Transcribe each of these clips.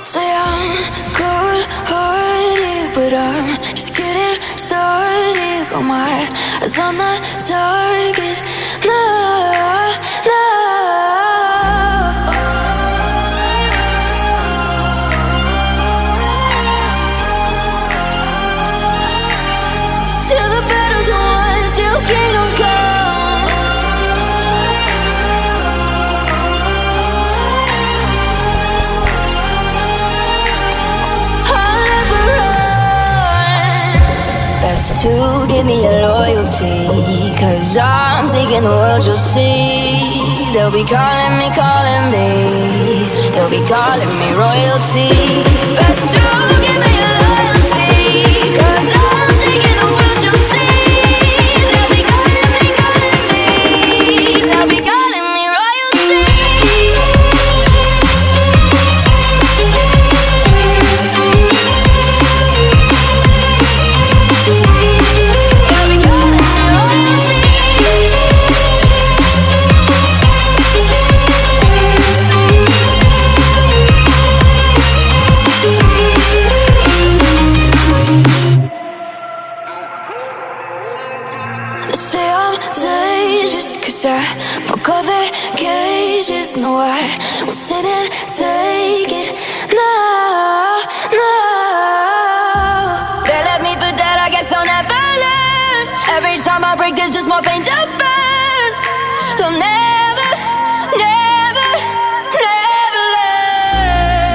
Say I'm good-hearted, but I'm just getting started. Got my eyes on the target. No, no. Till the battle's won, till kingdom come. I'll never run. Best to give me your loyalty, 'cause I'm taking the world, you'll see. They'll be calling me, they'll be calling me royalty. Best to give me your loyalty, 'cause I'm taking the world, you'll see. They'll be calling me, they'll be calling me royalty. They'll be calling me royalty. They say I'm dangerous, 'cause I broke all their cages. No, I won't sit and take it. No, no. They left me for dead, I guess I'll never learn. Every time I break, there's just more pain to burn. They'll never, never, never learn.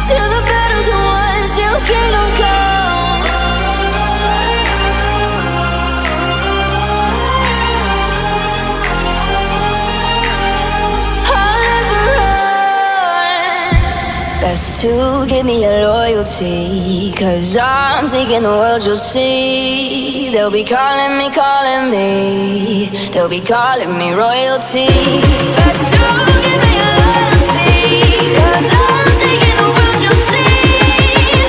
Till the battle's won, till kingdom come. I'll never run. Best to give me your loyalty, 'cause I'm taking the world, you'll see. They'll be calling me, they'll be calling me royalty. Best to give me your loyalty, 'cause I'm taking the world, you'll see.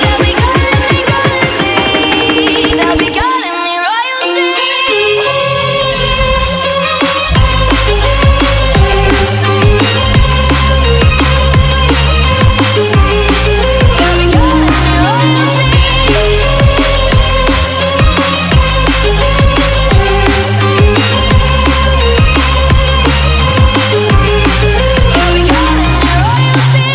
They'll be calling me, they'll be calling me royalty. They'll be calling me royalty. They'll be calling me royalty.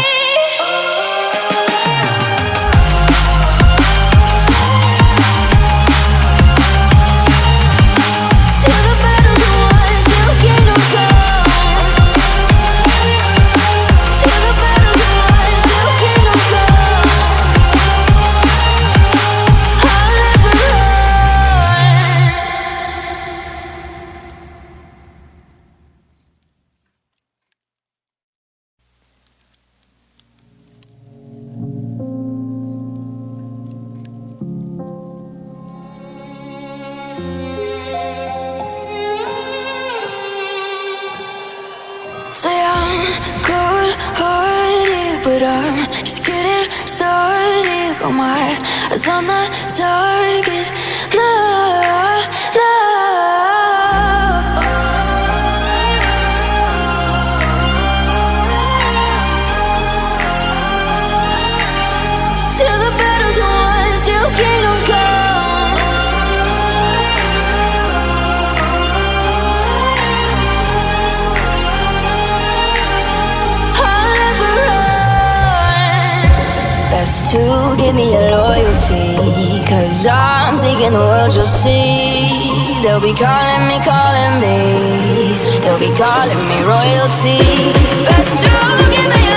Till the battle's won, till kingdom come. Till the battle's won, till kingdom come. I'll never run. Say I'm good-hearted, but I'm just getting started. Got my eyes on the target. No, no. Till the battle's won, till kingdom come. I'll never run. Best to give me your loyalty, 'cause I'm taking the world, you'll see. They'll be calling me, they'll be calling me royalty. Best to give me